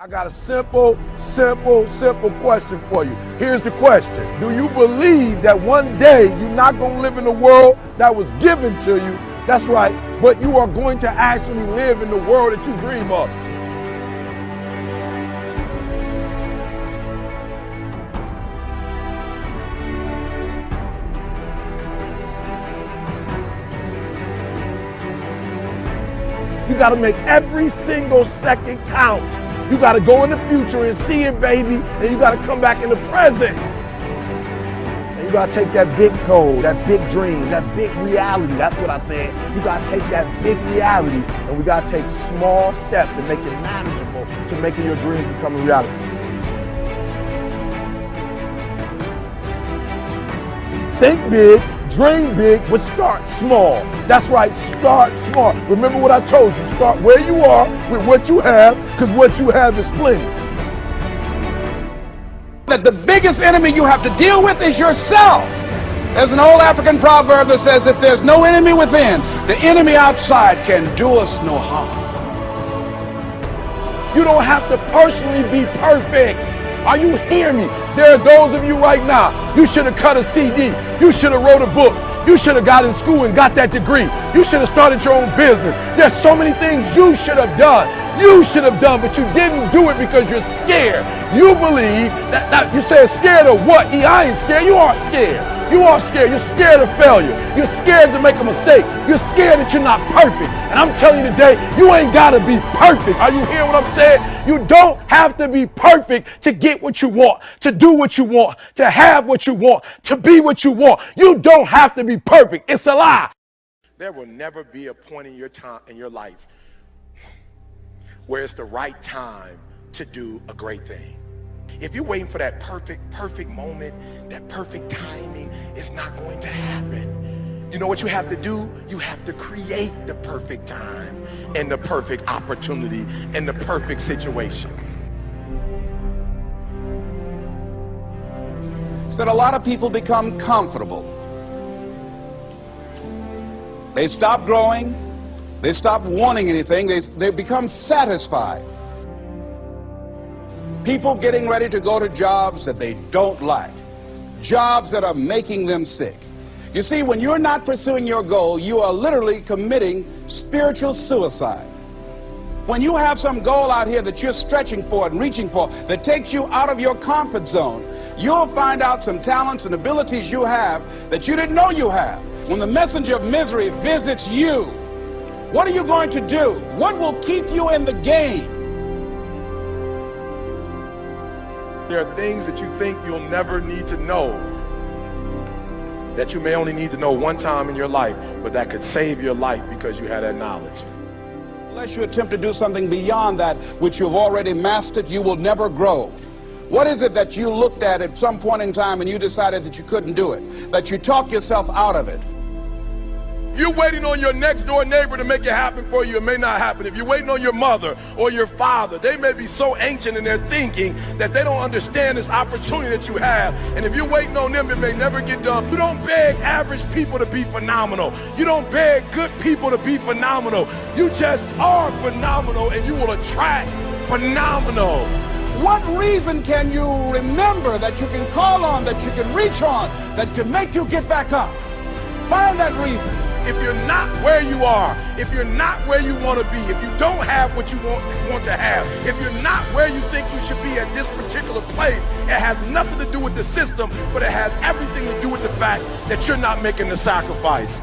I got a simple question for you. Here's the question. Do you believe that one day you're not going to live in the world that was given to you? That's right, but you are going to actually live in the world that you dream of. You got to make every single second count. You got to go in the future and see it, baby, and you got to come back in the present. And you got to take that big goal, that big dream, that big reality. That's what I said. You got to take that big reality, and we got to take small steps and make it manageable to making your dreams become a reality. Think big, dream big, but start small. That's right, start small. Remember what I told you, start where you are with what you have, because what you have is plenty. That the biggest enemy you have to deal with is yourself. There's an old African proverb that says, if there's no enemy within, the enemy outside can do us no harm. You don't have to personally be perfect. Are you hearing me? There are those of you right now, you should have cut a CD. You should have wrote a book. You should have got in school and got that degree. You should have started your own business. There's so many things you should have done. You should have done, but you didn't do it because you're scared. You believe that you say scared of what? I ain't scared. You are scared. You are scared. You're scared of failure. You're scared to make a mistake. You're scared that you're not perfect. And I'm telling you today, you ain't got to be perfect. Are you hearing what I'm saying? You don't have to be perfect to get what you want, to do what you want, to have what you want, to be what you want. You don't have to be perfect. It's a lie. There will never be a point in your life where it's the right time to do a great thing. If you're waiting for that perfect moment, that perfect timing, it's not going to happen. You know what you have to do? You have to create the perfect time and the perfect opportunity and the perfect situation. So that a lot of people become comfortable. They stop growing. They stop wanting anything. They become satisfied. People getting ready to go to jobs that they don't like, jobs that are making them sick. You see, when you're not pursuing your goal, you are literally committing spiritual suicide. When you have some goal out here that you're stretching for and reaching for that takes you out of your comfort zone, you'll find out some talents and abilities you have that you didn't know you have. When the messenger of misery visits you, what are you going to do? What will keep you in the game? There are things that you think you'll never need to know, that you may only need to know one time in your life, but that could save your life because you had that knowledge. Unless you attempt to do something beyond that which you've already mastered, you will never grow. What is it that you looked at some point in time and you decided that you couldn't do it, that you talked yourself out of it? You're waiting on your next door neighbor to make it happen for you. It may not happen. If you're waiting on your mother or your father, they may be so ancient in their thinking that they don't understand this opportunity that you have. And if you're waiting on them, it may never get done. You don't beg average people to be phenomenal. You don't beg good people to be phenomenal. You just are phenomenal, and you will attract phenomenal. What reason can you remember that you can call on, that you can reach on, that can make you get back up? Find that reason. If you're not where you are, if you're not where you want to be, if you don't have what you want to have, if you're not where you think you should be at this particular place, it has nothing to do with the system, but it has everything to do with the fact that you're not making the sacrifice.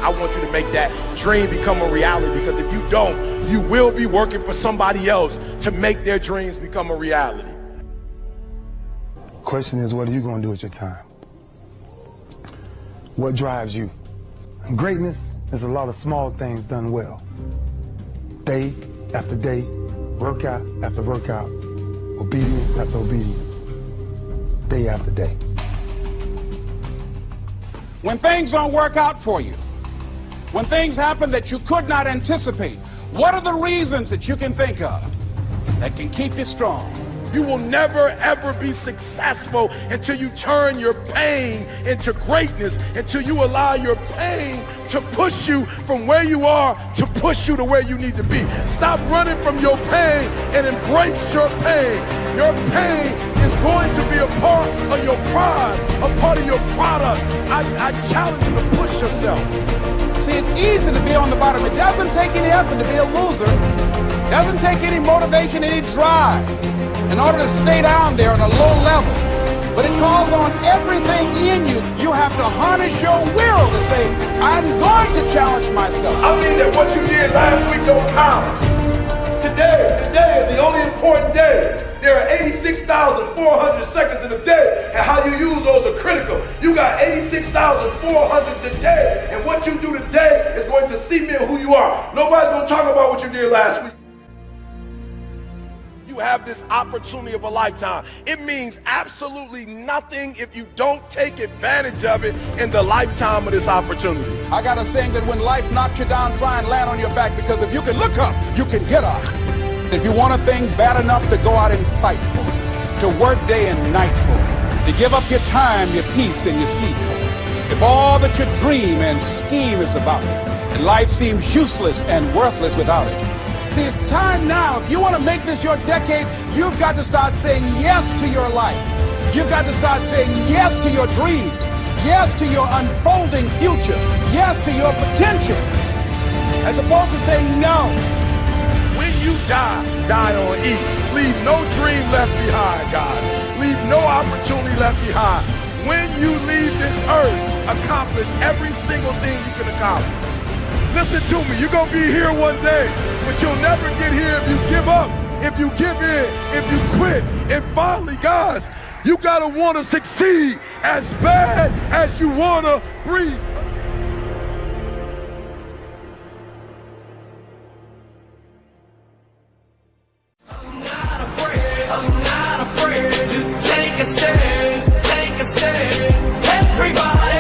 I want you to make that dream become a reality, because if you don't, you will be working for somebody else to make their dreams become a reality. Question is, what are you going to do with your time? What drives you? And greatness is a lot of small things done well. Day after day, workout after workout, obedience after obedience, day after day. When things don't work out for you, when things happen that you could not anticipate, what are the reasons that you can think of that can keep you strong? You will never ever be successful until you turn your pain into greatness, until you allow your pain to push you from where you are to push you to where you need to be. Stop running from your pain and embrace your pain. Your pain is going to be a part of your prize, a part of your product. I challenge you to push yourself. See, it's easy to be on the bottom. It doesn't take any effort to be a loser. It doesn't take any motivation, any drive in order to stay down there on a low level. But it calls on everything in you. You have to harness your will to say, I'm going to challenge myself. I mean that what you did last week don't count. Today is the only important day. There are 86,400 seconds in a day, and how you use those are critical. You got 86,400 today, and what you do today is going to cement who you are. Nobody's going to talk about what you did last week. You have this opportunity of a lifetime. It means absolutely nothing if you don't take advantage of it in the lifetime of this opportunity. I got a saying that when life knocks you down, try and land on your back, because if you can look up, you can get up. If you want a thing bad enough to go out and fight for it, to work day and night for it, to give up your time, your peace, and your sleep for it, if all that you dream and scheme is about it, and life seems useless and worthless without it, see, it's time now. If you want to make this your decade, you've got to start saying yes to your life. You've got to start saying yes to your dreams, yes to your unfolding future, yes to your potential, as opposed to saying no. When you die on E. Leave no dream left behind, guys. Leave no opportunity left behind. When you leave this earth, accomplish every single thing you can accomplish. Listen to me, you're going to be here one day, but you'll never get here if you give up, if you give in, if you quit. And finally, guys, you got to want to succeed as bad as you want to breathe. I'm not afraid to take a stand, Everybody